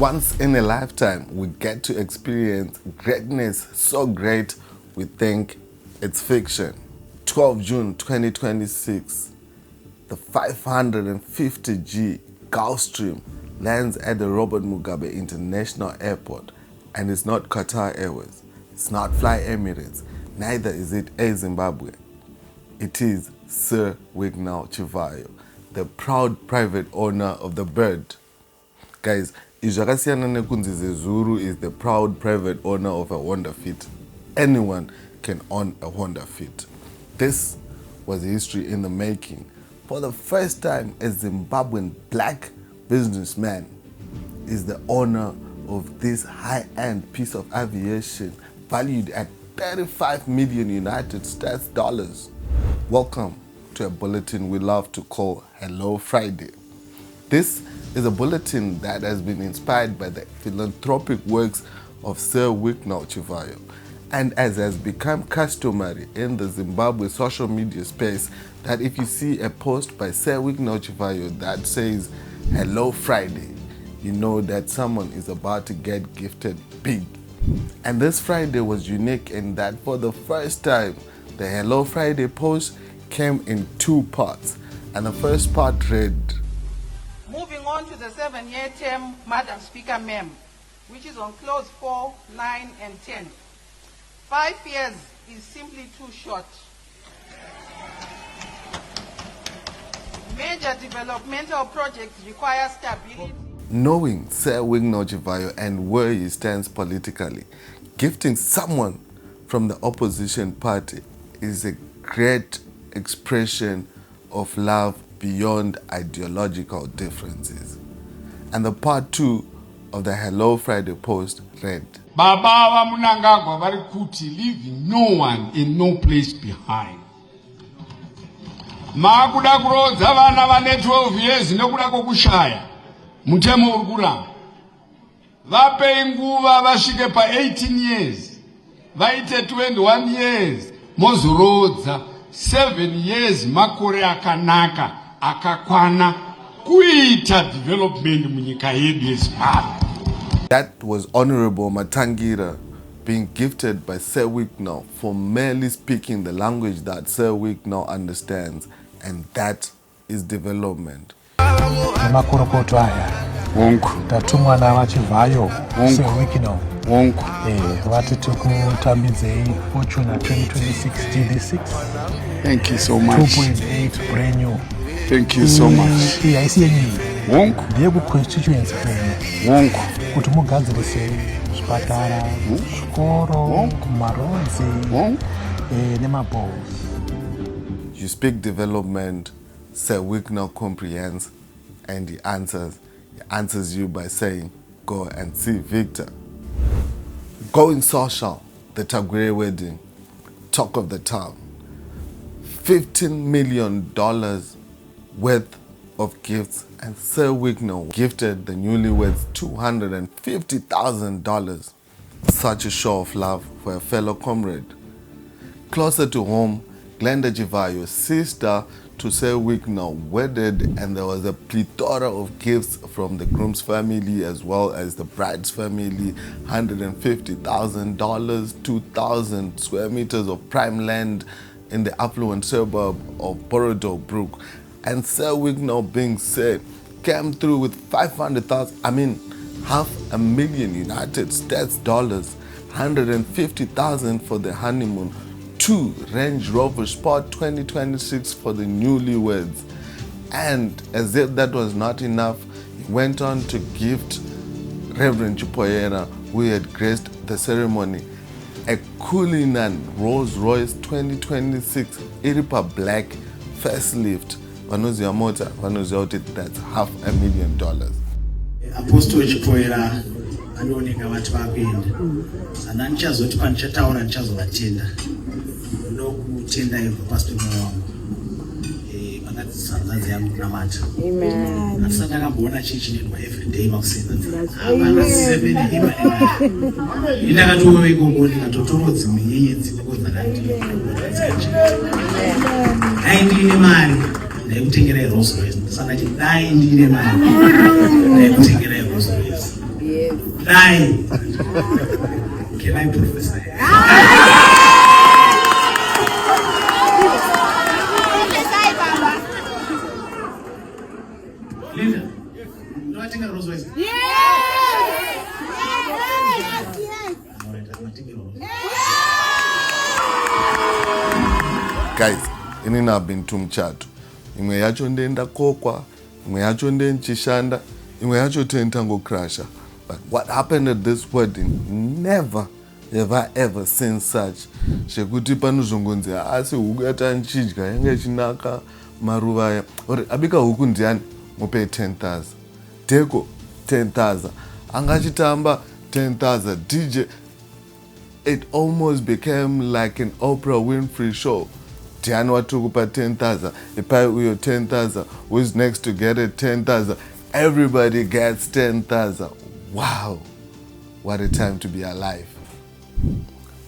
Once in a lifetime, we get to experience greatness so great we think it's fiction. 12 June 2026, the 550G Gulfstream lands at the Robert Mugabe International Airport, and it's not Qatar Airways, it's not Fly Emirates, neither is it Air Zimbabwe. It is Sir Wicknell Chivhayo, the proud private owner of the bird. Guys, Izvakasiyana nekunzi Zezuru is the proud private owner of a Honda Fit. Anyone can own a Honda Fit. This was history in the making. For the first time, a Zimbabwean black businessman is the owner of this high-end piece of aviation valued at 35 million United States dollars. Welcome to a bulletin we love to call Hello Friday. This is a bulletin that has been inspired by the philanthropic works of Sir Wicknell Chivhayo. And as has become customary in the Zimbabwe social media space, that if you see a post by Sir Wicknell Chivhayo that says Hello Friday, you know that someone is about to get gifted big. And this Friday was unique in that for the first time, the Hello Friday post came in two parts. And the first part read, moving on to the 7-year term, Madam Speaker Ma'am, which is on clause 4, 9 and 10. 5 years is simply too short. Major developmental projects require stability. Knowing Sir Wicknell Chivhayo and where he stands politically, gifting someone from the opposition party is a great expression of love beyond ideological differences. And the part 2 of the Hello Friday post read, Baba wa Munangagwa vari kuti leaving no one in no place behind. Makuda kurodza vana vane 12 years nekuda kokushaya mutemo uri kuramba. Vapei nguva vasvike pa 18 years. Vaite 21 years mozorodza 7 years makore akanaka akakwana kuita development munyika yedu yeZimbabwe. That was Honorable Matangira being gifted by Sir Wicknell for merely speaking the language that Sir Wicknell understands, and that is development. Makorokoto aya tatumwa na Chivhayo Sir Wicknell vati tikutambidze Fortuna 2026 GD6. Thank you so much. 2.8 brand new. Thank you so much. Yaisi yenyu ndiye kuconstituency kwenu kuti mugadzirise zvipatara, zvikoro, marodzi nemaballs. You speak development, Sir Wicknell comprehends, and he answers you by saying, go and see Victor. Going social, the Tagwere wedding, talk of the town. $15 million worth of gifts, and Sir Wicknell gifted the newlyweds $250,000. Such a show of love for a fellow comrade. Closer to home, Glenda Chivhayo's sister to Sir Wicknell wedded, and there was a plethora of gifts from the groom's family as well as the bride's family. $150,000, 2,000 square meters of prime land in the affluent suburb of Borodobrook. And Sir Wicknell, being said, came through with 500,000, $500,000 United States dollars, 150,000 for the honeymoon, 2 Range Rover Sport 2026 for the newlyweds. And as if that was not enough, he went on to gift Reverend Chipoyera, who had graced the ceremony, a Cullinan Rolls Royce 2026 Iripa Black facelift. Vanoziva mota, vanoziva kuti that's $500,000. Apostle Chipoyera anooneka vati vapenda. Sana ndichazoti pandichataura ndichazovatenda. Ndokutenda ibva pastor wangu. Vakati sanzazi yangu kunamata. Amen. Asi ndakamboona chechi nedwa every day makusena. Avana 7 ima. Ndakatowe ikoko ndikatotorodzi munyenyedzi kokozanandi. Ndine mari. Ndikutengera Rolls Royce. Saka ndine mari. Ndikutengera Rolls Royce. Die. Can I prophesy? Linda, no, I think I was right. Guys, inini I've tumchato. Imwe yacho ndenda kokwa, imwe yacho ndenchishanda, imwe yacho tentango crasher. But what happened at this wedding, never have I ever seen such. Shekuti panozongonzi asi huku yatanchidya yange chinaka maruvaya. Ori abika huku ndiani mupe 10,000. Teko 10,000. Angachitamba 10,000. DJ, it almost became like an Oprah Winfrey show. Tiani watukupa 10,000. Ipai uyo 10,000. Who's next to get it 10,000? Everybody gets 10,000. Wow. What a time to be alive.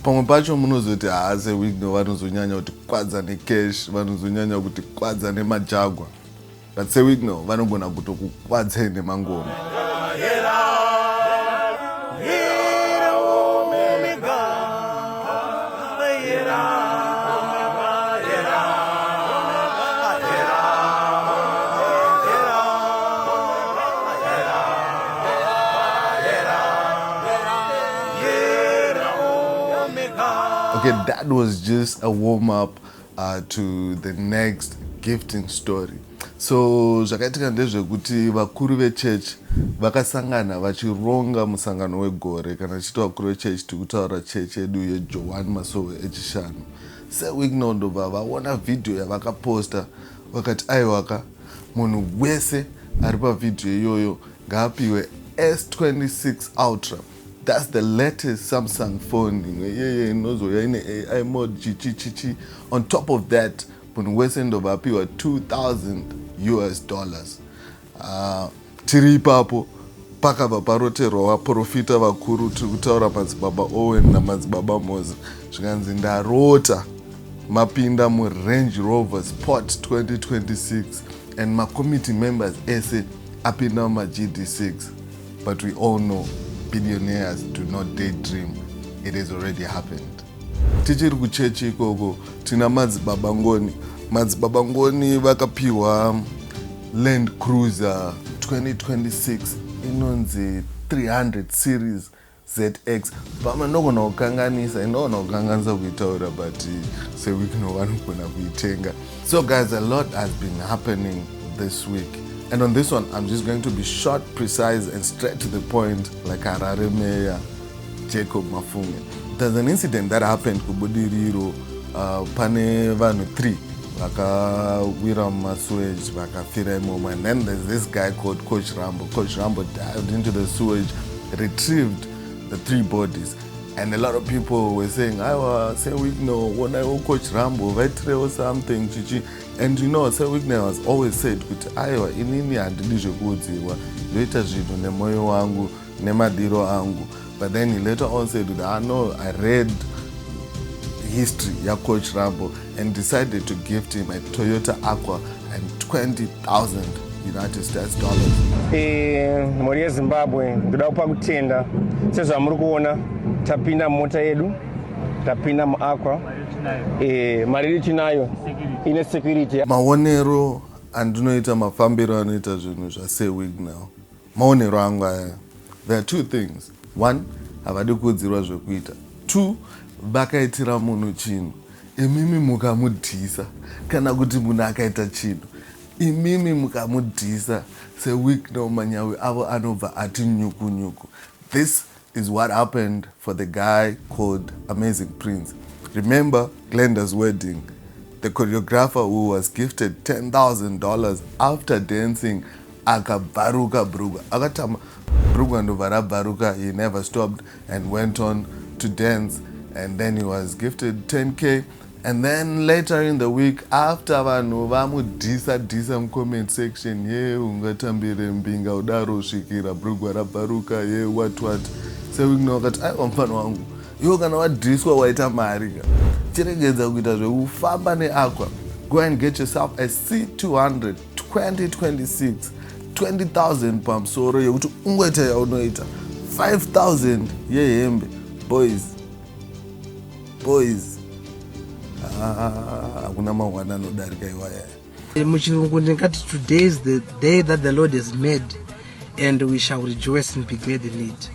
Pamwe pacho munozoti Sir Wicknell vanozonyanya kuti kwadza necash, vanozonyanya kuti kwadza nemajagwa. But Sir Wicknell vanogona kutokukwadza nemangoma. Okay, that was just a warm-up to the next gifting story. So zvakaitika ndezvekuti vakuru vechurch vakasangana vachironga musangano wegore kana chiti vakuru vechurch tikutaura church yedu yeJohn Masowe echishanu. Sir Wicknell ndobva vaona video yavakaposta vakati aiwaka munhu wese ari pavidhiyo iyoyo ngaapiwe S26 Ultra. That's the latest Samsung phone. AI mode chichi. On top of that, munhu wese ndobva apiwa $2,000. Tiri ipapo pakabva paroterwa vaprofita vakuru tiri kutaura madzibaba Owen namadzibaba Moses. Zvikanzi ndarota mapinda muRange Rover Sport 2026 and macommittee members ese apinda mumaGD6. But we all know billionaires do not daydream. It has already happened. Tichiri kuchechi ikoko tina madzibaba ngoni. Madzibaba ngoni vakapiwa Land Cruiser 2026 inonzi 300 series ZX. Pama nogona kukanganisa, inogona kukanganisa kuitaura but Sir Wicknell vanogona kuitenga. So guys, a lot has been happening this week. And on this one, I'm just going to be short, precise, and straight to the point, like Harare Mayor Jacob Mafume. There's an incident that happened kubudiriro pane vanhu 3 vakawira mumasewage vakafira imomo, and then there's this guy called Coach Rambo. Coach Rambo dived into the sewage, retrieved the 3 bodies, and a lot of people were saying, "I Sir Wicknell, when I Coach Rambo, vetre or something, chichi." And you know, Sir Wicknell has always said, "Kuti aiwa inini handidi zvekuudziwa, ndoita zvinhu nemoyo wangu, nemadiro angu." But then he later on said, "I know, I read history ya Coach Rambo and decided to gift him a Toyota Aqua and $20,000 United States dollars." Mori yeZimbabwe ndoda kupa kutenda sezvamuri kuona tapinda mota yedu, tapinda muAqua, mari tinayo ine security. Maonero andinoita mafambiro anoita zvinhu zvaSir Wicknell. Maonero angu aya. There are 2 things. 1, havadi kuudzirwa zvekuita. 2, vakaitira munhu chinhu. Imimi mukamudhisa. Kana kuti munhu akaita chinhu, imimi mukamudhisa. Sir Wicknell manyawi avo anobva ati nyuku nyuku. This is what happened for the guy called Amazing Prince. Remember Glenda's wedding? The choreographer who was gifted $10,000 after dancing akabharuka Bruga. Akatama Bruga ndovara bharuka. He never stopped and went on to dance, and then he was gifted 10K. And then later in the week, after vanhu vamudhisa comment section, ye ungatambire mbinga udaro svikira Bruga rabharuka, ye what. Sir Wicknell akati aiwa mfano wangu, iwo kana wadhiswa waita mari, chiregedza kuita zvekufamba neAqua. Go and get yourself a C200 2026, 20,000 pamusoro yekuti ungoita yaunoita. 5,000 yehembe. Boys. Hakuna mawana anodarika iwaya. Muchirungu ndingati today is the day that the Lord has made and we shall rejoice and be glad in it.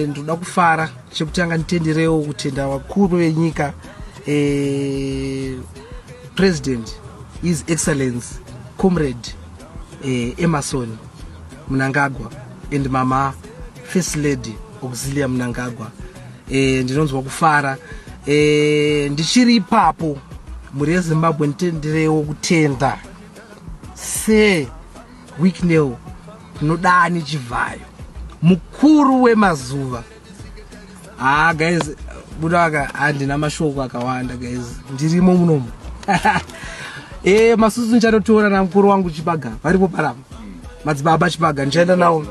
Ndoda kufara chekutanga nditenderewo kutenda vakuru venyika President His Excellency Comrade Emerson Mnangagwa and Mama First Lady Auxilia Mnangagwa. Ndinonzwa kufara ndichiri ipapo muri yeZimbabwe nditenderewo kutenda Sir Wicknell Chivhayo mukuru wemazuva. Guys, budaka handina mashoko akawanda guys, ndirimo munomu. Masusu ndichatotora namukuru wangu Chibaga varipo paramo madzibaba Chibaga ndichaenda nawo.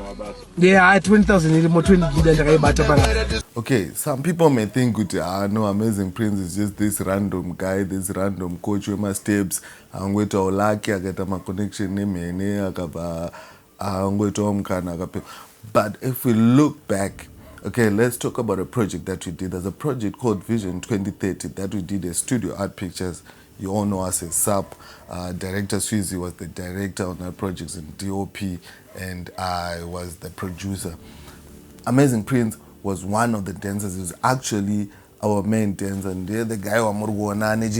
20,000 irimo 20 gida ndakaibata paramo. Okay, some people may think no, Amazing Prince is just this random guy, this random coach with my steps. I'm going to Olaki, I get my connection name, but if we look back, okay, let's talk about a project that we did. There's a project called Vision 2030 that we did, a studio art pictures. You all know us as SAP. Director Swizi was the director on our projects in DOP, and I was the producer. Amazing Prince was one of the dancers. He was actually our main dancer, and the guy who was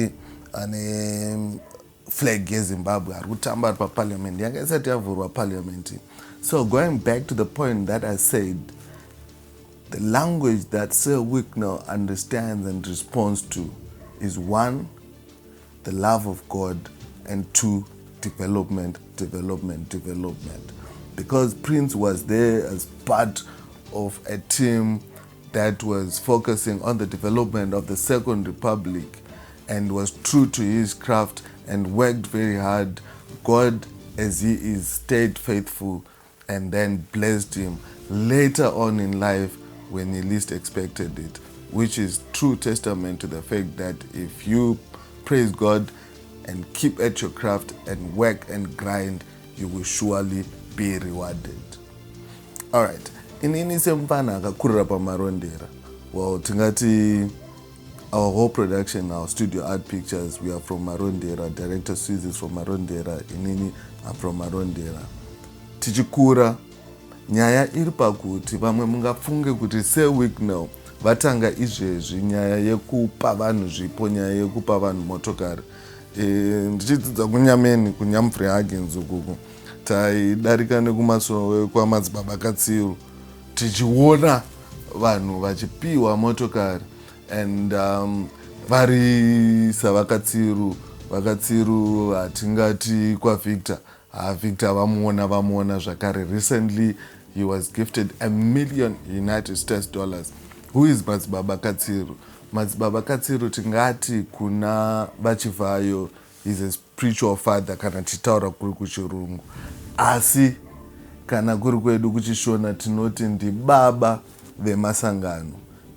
and flag Zimbabwe arikutamba pa parliament yanga isati yavhurwa parliament. So going back to the point that I said, the language that Sir Wicknell understands and responds to is 1, the love of God, and 2, development. Because Prince was there as part of a team that was focusing on the development of the Second Republic and was true to his craft and worked very hard. God, as he is, stayed faithful and then blessed him later on in life when he least expected it, which is true testament to the fact that if you praise God and keep at your craft and work and grind, you will surely be rewarded. All right. Inini semfana akakurira pamarondera. Well, tingati our whole production, our studio art pictures, we are from Marondera. Director Swiss is from Marondera. Inini, I'm from Marondera. Tichikura, nyaya iri pakuti vamwe mungafunge kuti Sir Wicknell vatanga izvezvi nyaya yekupa vanhu zvipo, nyaya yekupa vanhu motokari. Ndichidzidza kunyameni kunyamfrehagens ukuku taidarika nekumasoro kwamadzibaba Katsiru tichiona vanhu vachipiwa motokari and vari savakatsiru hatingati kwaVictor. Victor vamuona zvakare. Recently he was gifted $1 million United States dollars. Who is madzibaba Katsiru? Madzibaba Katsiru tingati kuna vaChivhayo is a spiritual father kana tichitaura kuri kuchirungu, asi kana kuri kwedu kuchishona tinoti ndibaba vemasangano,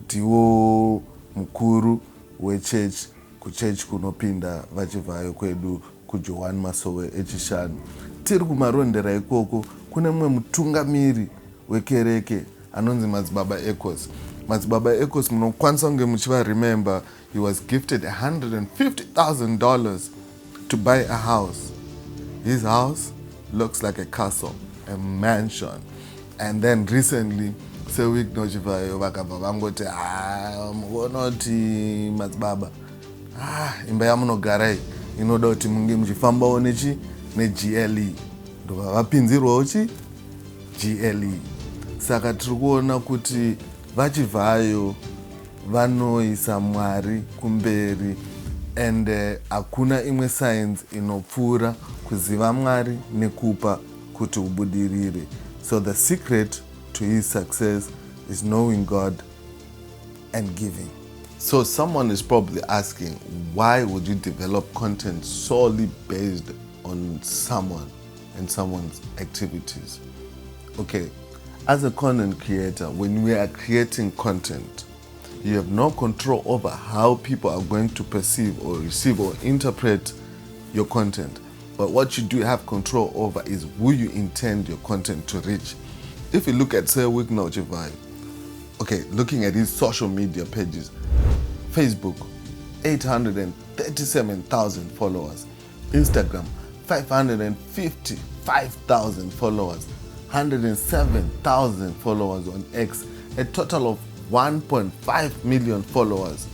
ndiwo mukuru wechurch, kuchurch kunopinda vaChivhayo kwedu kuJohn Masowe echishanu. Tiri kumarondera ikoko kune mumwe mutungamiri wekereke anonzi madzibaba Ecos. Madzibaba Ecos munokwanisa kunge muchiva remember, he was gifted $150,000 to buy a house. His house looks like a castle, a mansion. And then recently Sir Wicknell Chivhayo vakabva vangoti muonoti madzibaba imba yamunogarai inoda kuti munge muchifambawo neGLE. ndobva vapinzirwawo GLE. Saka tiri kuona kuti vaChivhayo vanoisa Mwari kumberi and hakuna imwe science inopfuura kuziva Mwari nekupa kuti ubudirire. So the secret to his success is knowing God and giving. So someone is probably asking, why would you develop content solely based on someone and someone's activities? Okay, as a content creator, when we are creating content, you have no control over how people are going to perceive or receive or interpret your content. But what you do have control over is who you intend your content to reach. if you look at Sir Wicknell Chivhayo, okay, looking at his social media pages, Facebook, 837,000 followers. Instagram, 555,000 followers. 107,000 followers on X. A total of 1.5 million followers.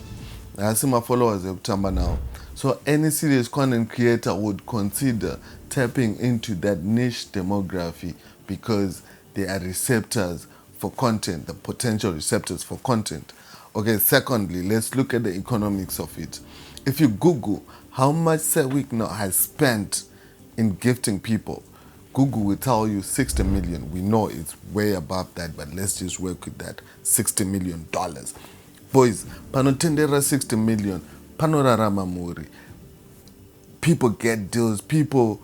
I see my followers now. So any serious content creator would consider tapping into that niche demography because they are receptors for content, the potential receptors for content. Okay, secondly, let's look at the economics of it. If you Google how much Sir Wicknell has spent in gifting people, Google will tell you 60 million. We know it's way above that, but let's just work with that. $60 million. Boys, panotendera 60 million, panorarama muri. People get deals, people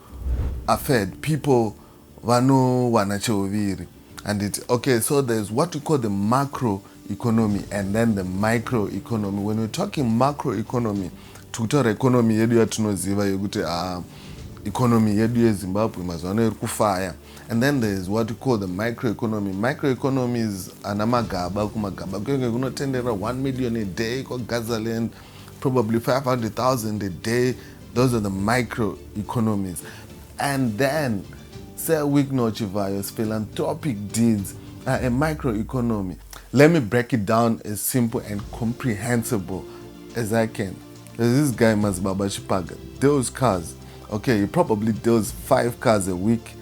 are fed, people vano wanachoviri. And it's okay, so there's what we call the macro economy and then the micro economy. When we're talking macro economy, tukutora economy yedu yatunoziva yekuti economy yedu yeZimbabwe mazwana kufaya. And then there's what we call the micro economy. Micro economy is anamagaba kumagaba kunotendera 1 million a day kwa Gazaland, probably 500,000 a day. Those are the micro economies. And then Sir Wicknell Chivhayo's philanthropic deeds are a microeconomy. Let me break it down as simple and comprehensible as I can. There's this guy Mazibaba Chipaga, those cars. Okay, he probably does 5 cars a week.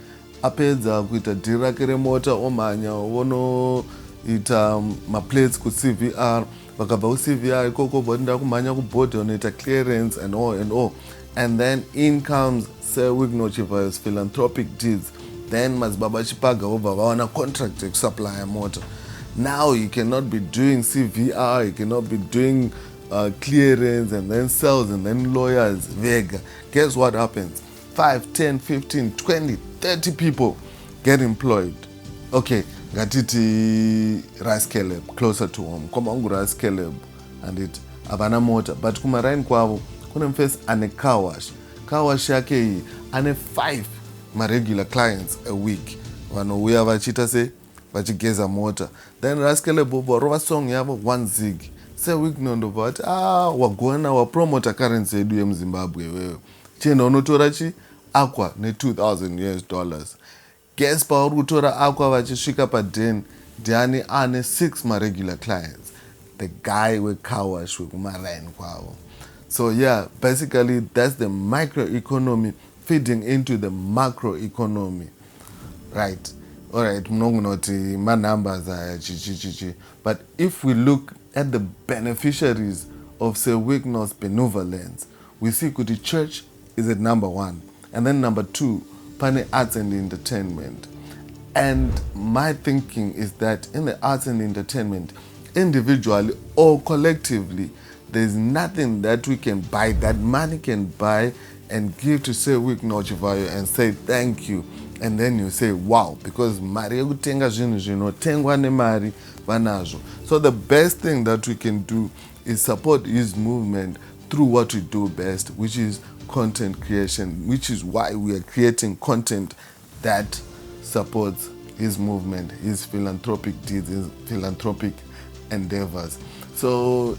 Apedza kuita dhirakere mota omanya wono ita maplates ku CVR vakabva ku CVR ikoko voenda kumhanya kubhodhi unoita clearance and all. And then in comes Sir Wicknell Chivhayo's philanthropic deeds. Then Mazibaba Chipaga over vawana contract to supply a motor. Now you cannot be doing CVR, you cannot be doing clearance and then sales and then lawyers, vega. Guess what happens? 5, 10, 15, 20, 30 people get employed. Okay, Gatiti Rice Caleb, closer to home. Komangu Rice Caleb and it Havana motor. But kumarain kwavo, kunem face ane car wash. Car wash yake hii, ane 5 my regular clients a week. Vanouya vachita se vachigeza motor. Then Rice Caleb rova song yavo 1 zig. Sir Wicknell ndobati wagona wapromota currency yedu yemuZimbabwe wewe. Chena unotora chi Aqua ne $2,000. Guess pauri kutora Aqua vachisvika paden ndiani ane 6 my regular clients. The guy with car wash wekumaraini kwavo. So yeah, basically that's the microeconomy feeding into the macroeconomy. Right. All right, my numbers are chichichichi. But if we look at the beneficiaries of Sir Wicknell's benevolence, we see the church is at number 1. And then number 2, Pane Arts and Entertainment. And my thinking is that in the arts and entertainment, individually or collectively, there's nothing that we can buy, that money can buy and give to Sir Wicknell Chivhayo and say thank you. And then you say wow, because mari yekutenga zvinhu zvinotengwa nemari vanazvo. So the best thing that we can do is support his movement through what we do best, which is content creation, which is why we are creating content that supports his movement, his philanthropic deeds, his philanthropic endeavors. So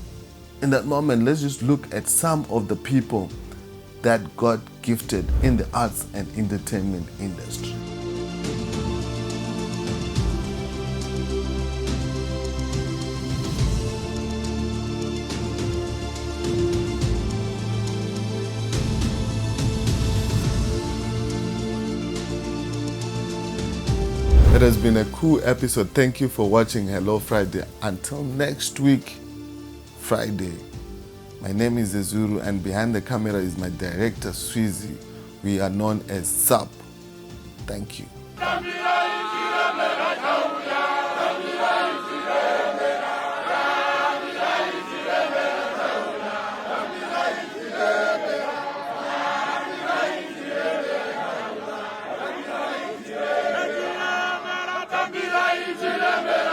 in that moment, let's just look at some of the people that got gifted in the arts and entertainment industry. It has been a cool episode. Thank you for watching Hello Friday. Until next week, Friday. My name is Zezuru and behind the camera is my director, Swizi. We are known as SAP. Thank you. Let